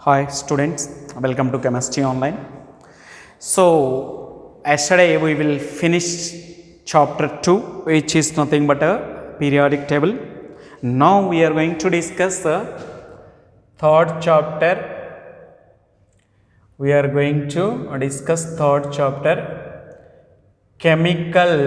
Hi students, welcome to Chemistry Online. So yesterday we will finish chapter 2, which is nothing but a periodic table. Now we are going to discuss the third chapter. We are going to discuss third chapter, chemical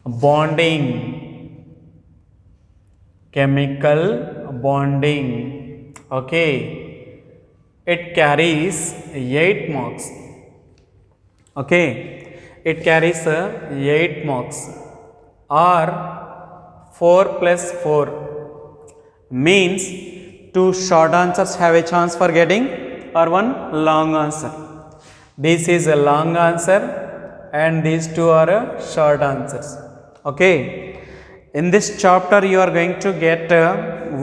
bonding. Chemical bonding. Okay, it carries 8 marks. Okay, it carries 8 marks or 4 plus 4 means 2 short answers have a chance for getting or 1 long answer. This is a long answer and these 2 are short answers. Okay, in this chapter you are going to get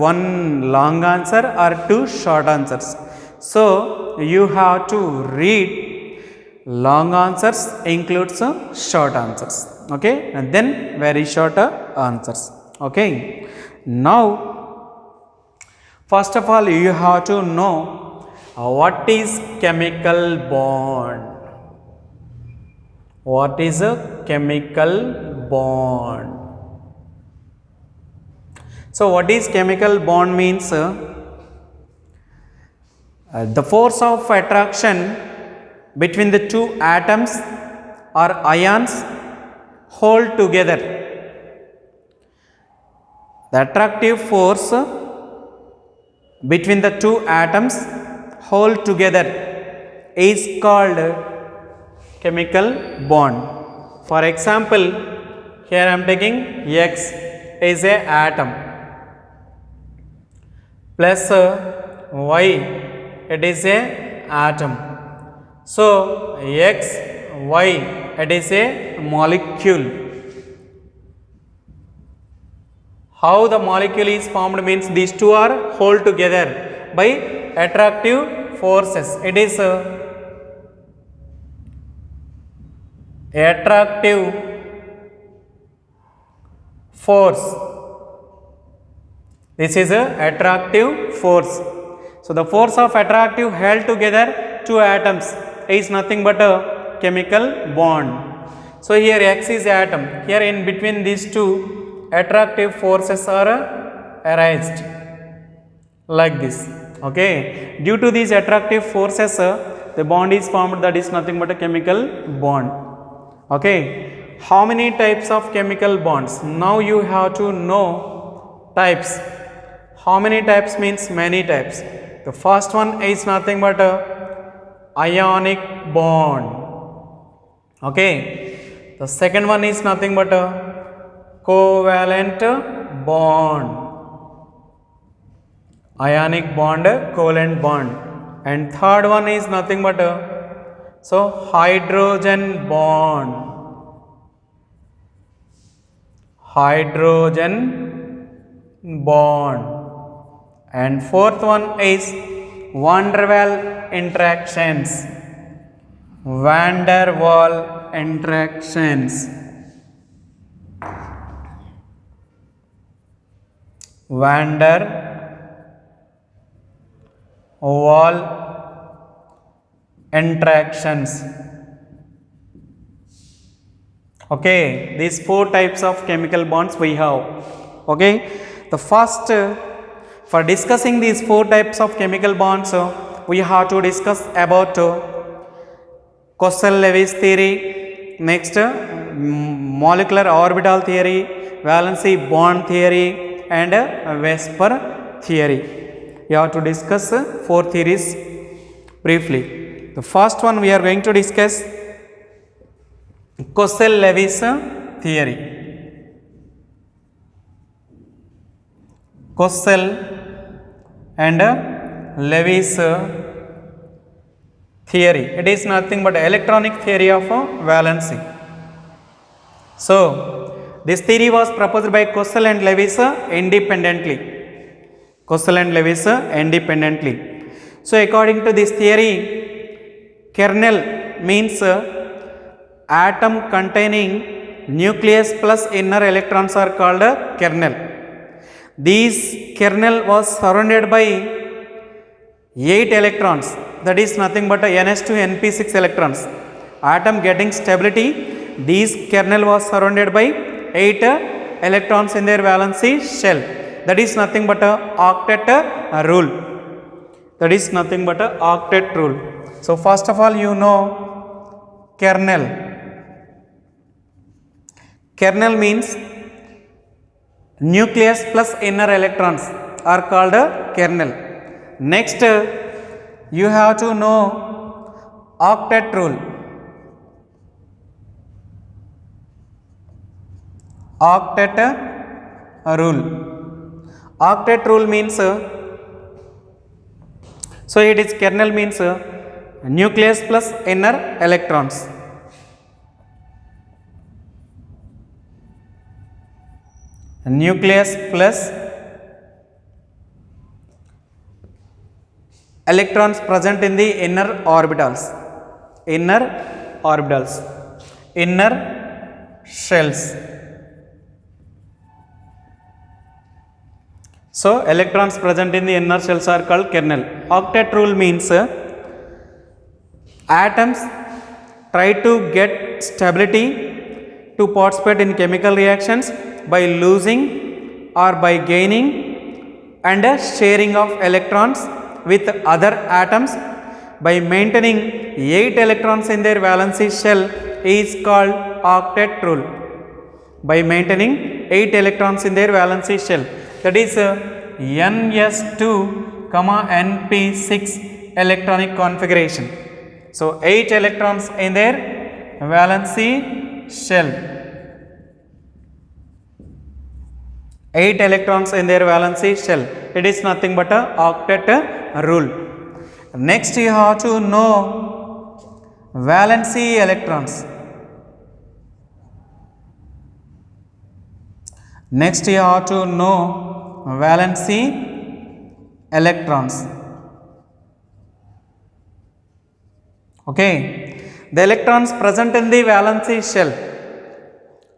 one long answer or 2 short answers. So you have to read long answers includes short answers. Okay, and then very short answers. Okay, now first of all you have to know what is chemical bond. What is a chemical bond? So what is chemical bond means the force of attraction between the two atoms or ions hold together. The attractive force between the two atoms hold together is called chemical bond. For example, here I am taking X is a atom plus Y, it is a atom. So X, Y, it is a molecule. How the molecule is formed means these two are hold together by attractive forces. It is attractive force. This is a attractive force. So the force of attractive held together two atoms is nothing but a chemical bond. So here X is atom. Here in between these two attractive forces are arised like this. Okay, due to these attractive forces the bond is formed, that is nothing but a chemical bond. Okay, how many types of chemical bonds? Now you have to know types. How many types means many types. The first one is nothing but a ionic bond. Okay, the second one is nothing but a covalent bond. Ionic bond, covalent bond. And third one is nothing but a hydrogen bond. Hydrogen bond. And fourth one is van der Waals interactions. Van der Waals interactions. Van der Waals interactions. Okay, these 4 types of chemical bonds we have. Okay, the first for discussing these 4 types of chemical bonds we have to discuss about Costello-Lewis theory, next molecular orbital theory, valency bond theory and Vesper theory. You have to discuss 4 theories briefly. The first one we are going to discuss Costello-Lewis theory. Costello and Lewis theory. It is nothing but electronic theory of valency. So this theory was proposed by Costello and Lewis independently. Costello and Lewis independently. So according to this theory, kernel means atom containing nucleus plus inner electrons are called a kernel. This kernel was surrounded by 8 electrons, that is nothing but a ns2 np6 electrons. Atom getting stability, this kernel was surrounded by 8 electrons in their valency shell. That is nothing but a octet rule. That is nothing but a octet rule. So first of all, you know kernel. Kernel means nucleus plus inner electrons are called a kernel. Next, you have to know octet rule. Octet rule. Octet rule means, so it is kernel means nucleus plus inner electrons. Nucleus plus electrons present in the inner orbitals, inner orbitals, inner shells. So electrons present in the inner shells are called kernel. Octet rule means atoms try to get stability to participate in chemical reactions by losing or by gaining and sharing of electrons with other atoms by maintaining 8 electrons in their valency shell is called octet rule. By maintaining 8 electrons in their valency shell, that is ns2 np6 electronic configuration. So 8 electrons in their valency shell. 8 electrons in their valency shell. It is nothing but a octet rule. Next, you have to know valency electrons. Next, you have to know valency electrons. Okay, the electrons present in the valency shell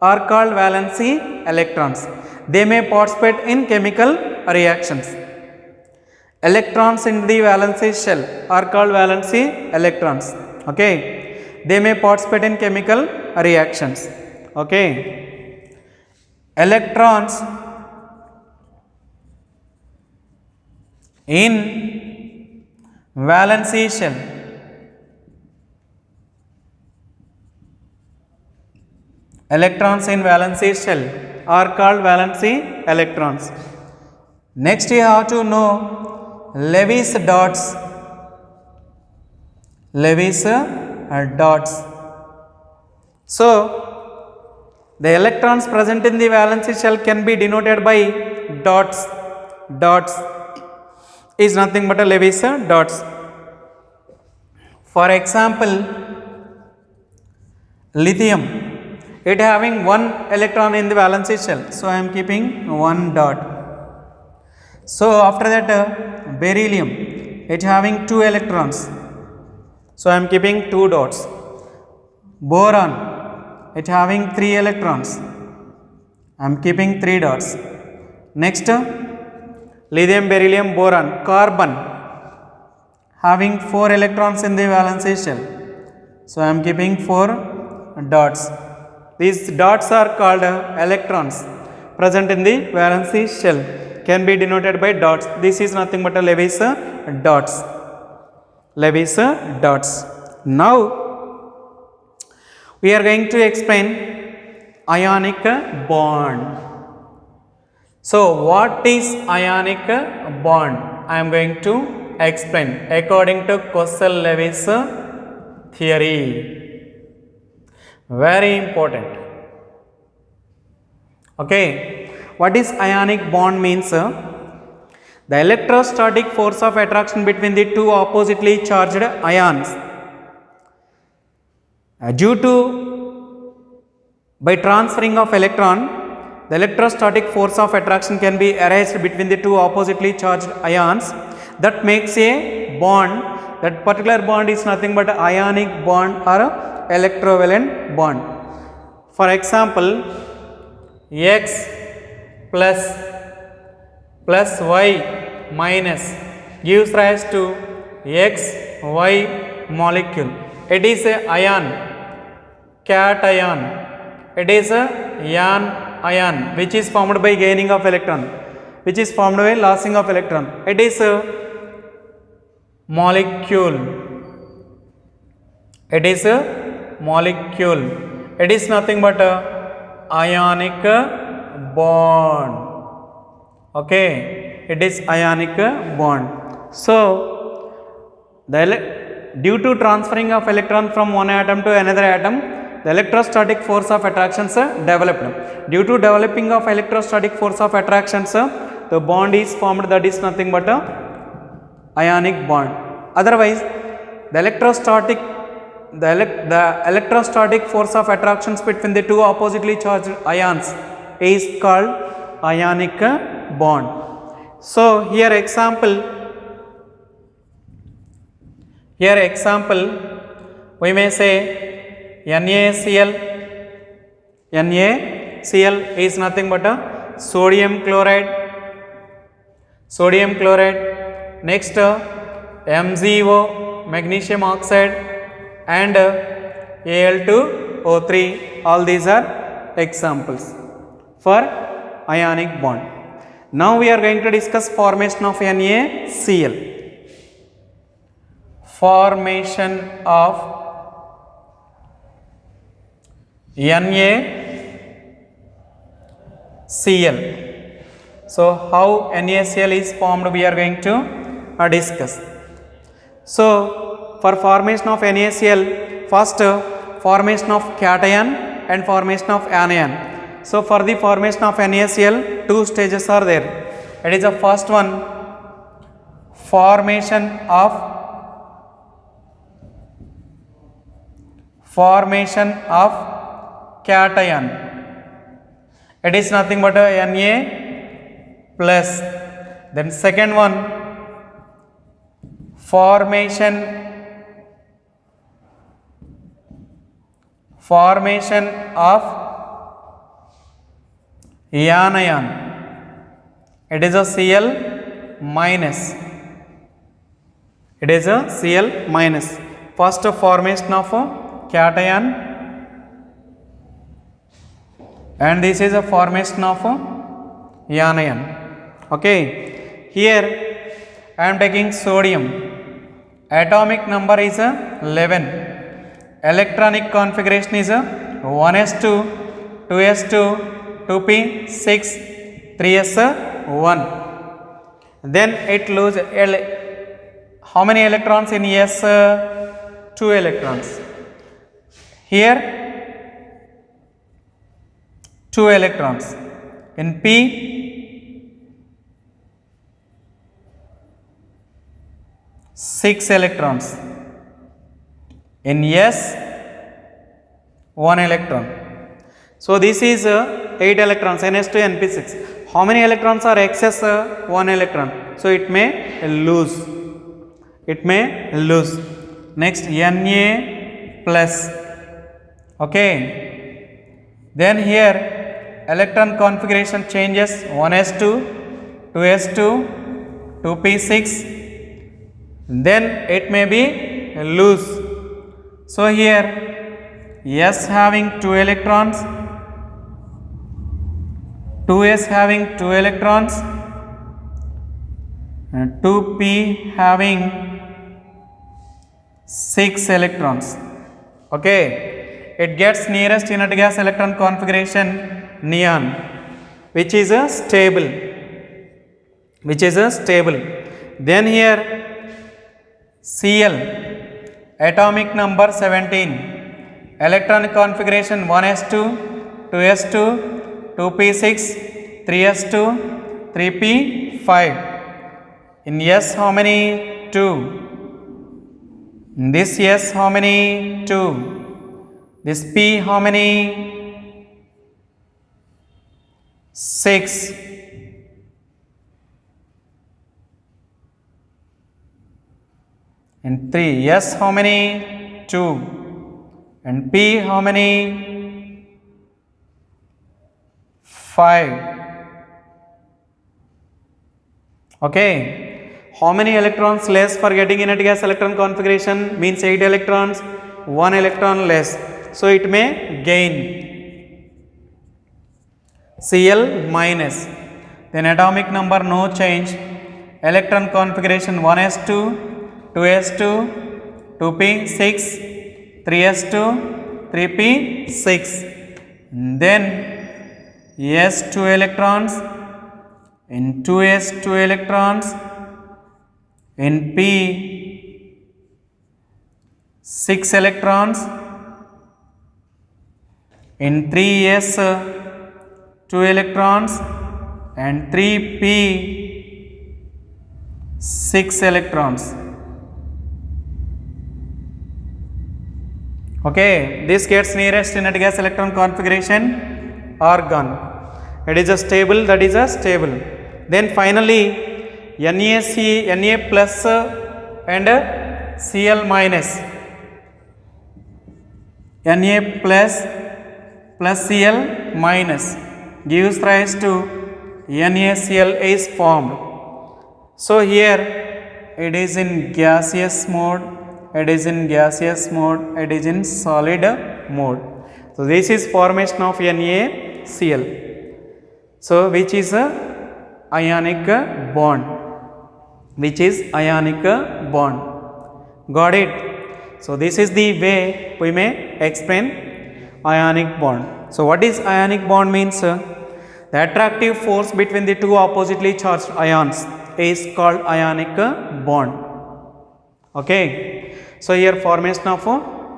are called valency electrons. They may participate in chemical reactions. Electrons in the valency shell are called valency electrons. Okay, they may participate in chemical reactions. Okay, electrons in valency shell electrons in valency shell are called valency electrons. Next, you have to know Lewis dots. Lewis dots. So the electrons present in the valency shell can be denoted by dots. Dots is nothing but a Lewis dots. For example, lithium, it having 1 electron in the valency shell, so I am keeping 1 dot. So after that, beryllium, it having 2 electrons, so I am keeping 2 dots. Boron, it having 3 electrons, I am keeping 3 dots. Next, lithium, beryllium, boron. Carbon, having 4 electrons in the valency shell, so I am keeping 4 dots. These dots are called electrons present in the valency shell, can be denoted by dots. This is nothing but a Lewis dots. Lewis dots. Now we are going to explain ionic bond. So what is ionic bond? I am going to explain according to Kossel-Lewis theory. Very important. Okay, what is ionic bond means? The electrostatic force of attraction between the two oppositely charged ions due to by transferring of electron, the electrostatic force of attraction can be erased between the two oppositely charged ions. That makes a bond. That particular bond is nothing but ionic bond or electrovalent bond. For example, X plus Y minus gives rise to XY molecule. It is a ion, cation. It is a ion which is formed by gaining of electron, which is formed by losing of electron. It is a molecule. It is a molecule. It is nothing but a ionic bond. Okay, it is ionic bond. So due to transferring of electron from one atom to another atom, the electrostatic force of attractions developed. Due to developing of electrostatic force of attractions, the bond is formed, that is nothing but a ionic bond. Otherwise, the electrostatic force of attractions between the two oppositely charged ions is called ionic bond. So here example, we may say NaCl. NaCl is nothing but a sodium chloride. Next MgO, magnesium oxide, and Al2O3. All these are examples for ionic bond. Now we are going to discuss formation of NaCl. Formation of NaCl. So how NaCl is formed, we are going to discuss. So for formation of NaCl, first formation of cation and formation of anion. So for the formation of NaCl, two stages are there. It is the first one, formation of cation. It is nothing but a Na plus. Then second one, formation of anion. It is a Cl minus. First formation of cation, and this is a formation of anion. Okay, here I am taking sodium. Atomic number is 11. Electronic configuration is 1s2, 2s2, 2p6, 3s1. Then it loses how many electrons in S? 2 electrons. Here 2 electrons. In P 6 electrons. In S 1 electron. So this is 8 electrons, Ns2 Np6. How many electrons are excess? 1 electron. So it may lose. Next Na plus. Okay. Then here electron configuration changes, 1s2, 2s2, 2p6. Then it may be loose. So here S having 2 electrons, 2s having 2 electrons, and 2p having 6 electrons. Okay, it gets nearest inert gas electron configuration neon, which is a stable. Then here Cl, atomic number 17, electronic configuration 1s2, 2s2, 2p6, 3s2, 3p5. In S how many? 2. In this S how many? 2. This P how many? 6. And 3. S how many? 2. And P how many? 5. Okay. How many electrons less for getting inert gas electron configuration? Means 8 electrons, 1 electron less. So it may gain Cl minus. Then atomic number no change. Electron configuration 1s2, 2s2, 2p6, 3s2, 3p6. Then s2 electrons in 2s2 electrons in p 6 electrons in 3s 2 electrons and 3p 6 electrons. Okay, this gets nearest inert gas electron configuration argon. It is a stable, that is a stable. Then finally Na plus and Cl minus. Na plus Cl minus gives rise to NaCl is formed. So here it is in gaseous mode, it is in gaseous mode, it is in solid mode. So this is formation of NaCl. So which is a ionic bond. Which is ionic bond. Got it? So this is the way we may explain ionic bond. So what is ionic bond means? The attractive force between the two oppositely charged ions is called ionic bond. Okay. So here formation of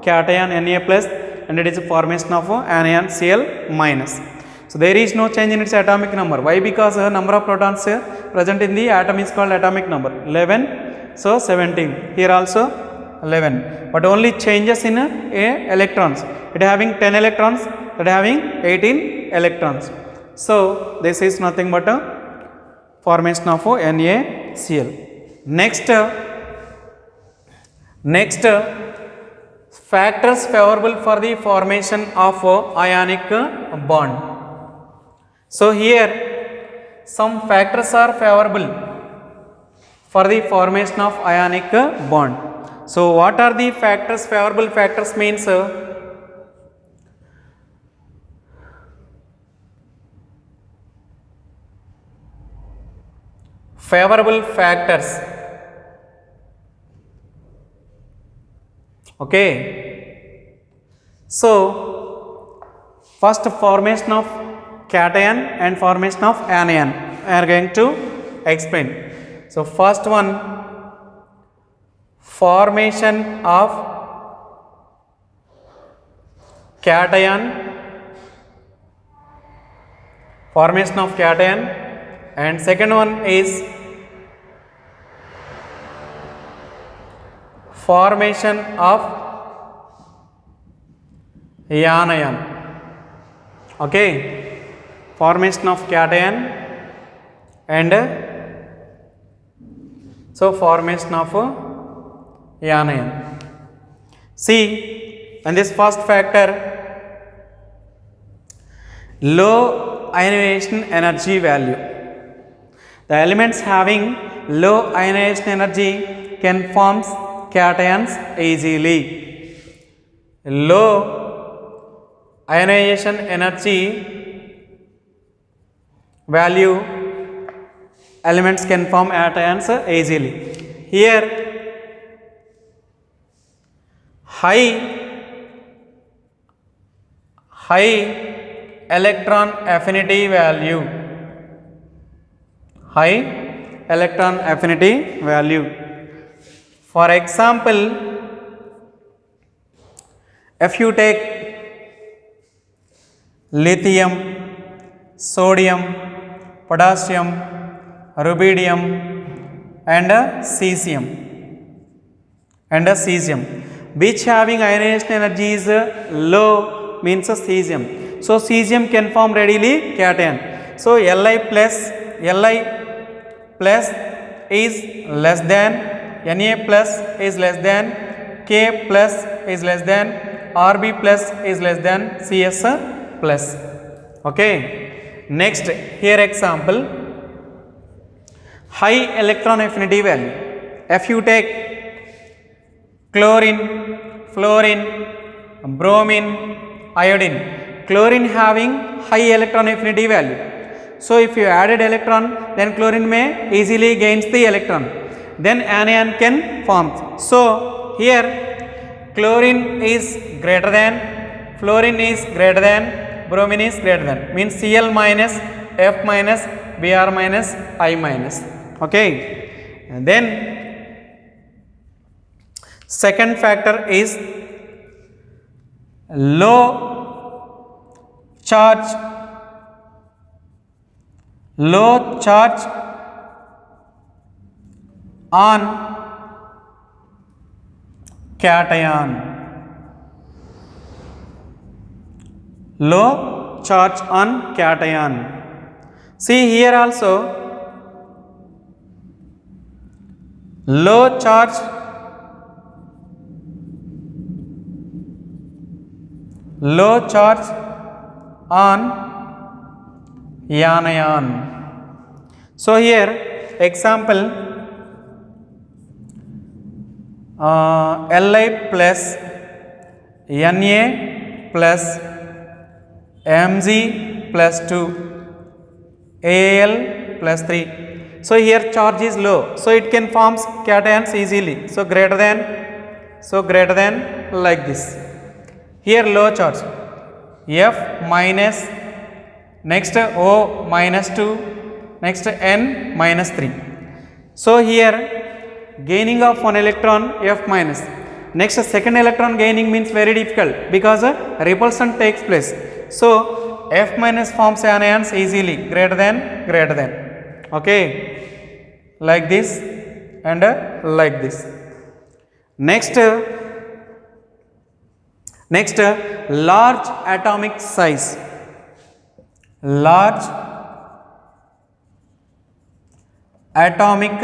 cation Na plus and it is a formation of anion Cl minus. So there is no change in its atomic number. Why? Because number of protons present in the atom is called atomic number 11. So 17. Here also 11. But only changes in electrons. It having 10 electrons, it having 18 electrons. So this is nothing but a formation of NaCl. Next factors favorable for the formation of ionic bond. So here some factors are favorable for the formation of ionic bond. So what are the factors? Favorable factors means favorable factors. Okay. So first formation of cation and formation of anion I are going to explain. So first one, formation of cation, and second one is formation of anion. Okay. Formation of cation and so formation of anion. See, and this first factor, low ionization energy value. The elements having low ionization energy can form cations easily. Low ionization energy value elements can form cations easily. Here high electron affinity value, high electron affinity value. For example, if you take lithium, sodium, potassium, rubidium and cesium which having ionization energy is low means cesium. So cesium can form readily cation. So Li plus is less than, Na plus is less than, K plus is less than, Rb plus is less than Cs plus. Okay. Next, here example, high electron affinity value. If you take chlorine, fluorine, bromine, iodine, chlorine having high electron affinity value. So if you added electron, then chlorine may easily gains the electron, then anion can form. So here chlorine is greater than, fluorine is greater than, bromine is greater than, means Cl minus, F minus, Br minus, I minus. Okay, and then second factor is low charge on cation. Low charge on cation. See here also low charge on anion. So here example Li plus Na plus Mg plus 2 Al plus 3. So here charge is low, so it can form cations easily. So greater than like this. Here low charge F minus, next O minus 2, next N minus 3. So here gaining of one electron F minus. Next second electron gaining means very difficult because repulsion takes place. So F minus forms anions easily greater than. Okay, like this and like this. Next large atomic size. Large atomic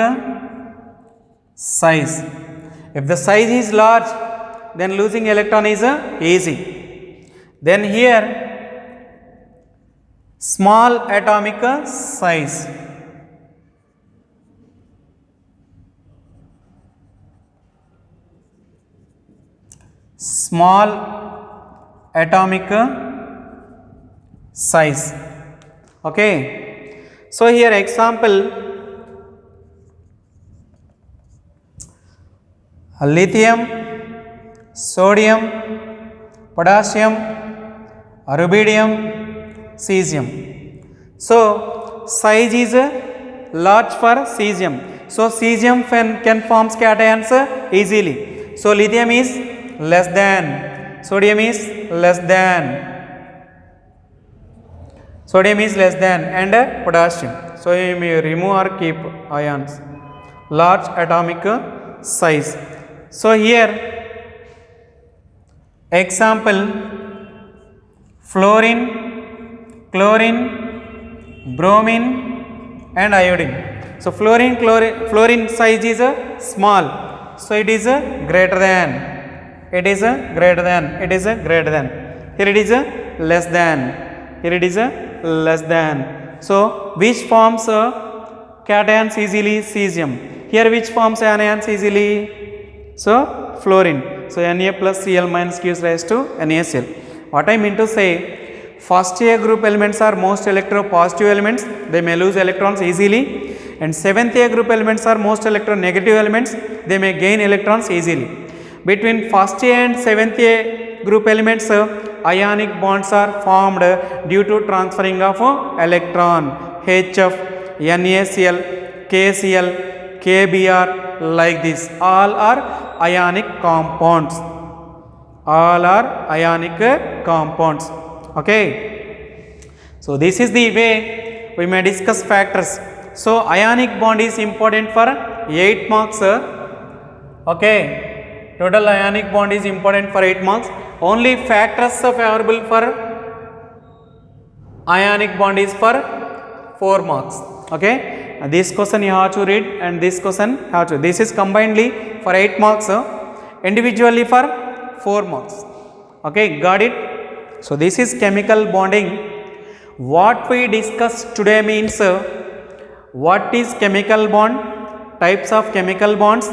size. If the size is large, then losing electron is easy. Then here small atomic size. Small atomic size. Okay, so here example lithium, sodium, potassium, rubidium, cesium. So size is large for cesium. So cesium can form cations easily. So lithium is less than, sodium is less than, and potassium. So you may remove or keep ions. Large atomic size. So here example fluorine, chlorine, bromine and iodine. So fluorine size is small, so it is greater than. Here it is less than. So which forms cations easily? Cesium. Here which forms anions easily? So fluorine. So Na plus Cl minus gives rise to NaCl. What I mean to say, first A group elements are most electropositive elements, they may lose electrons easily, and 7th A group elements are most electronegative elements, they may gain electrons easily. Between first A and 7th A group elements, ionic bonds are formed due to transferring of electron. HF, NaCl, KCl, KBr, like this. All are ionic compounds. Okay. So this is the way we may discuss factors. So ionic bond is important for 8 marks. Okay. Total ionic bond is important for 8 marks. Only factors favorable for ionic bond is for 4 marks. Okay. This question you have to read and this question have to. This is combinedly for 8 marks, individually for 4 marks. Okay, got it? So this is chemical bonding. What we discussed today means what is chemical bond, types of chemical bonds,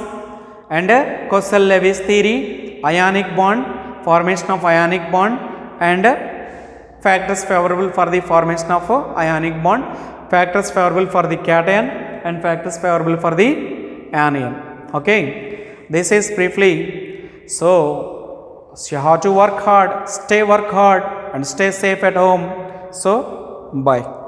and Coastal-Lewis theory, ionic bond, formation of ionic bond, and factors favorable for the formation of ionic bond, factors favorable for the cation, and factors favorable for the anion. Okay, this is briefly. So you have to work hard, stay work hard, and stay safe at home. So bye.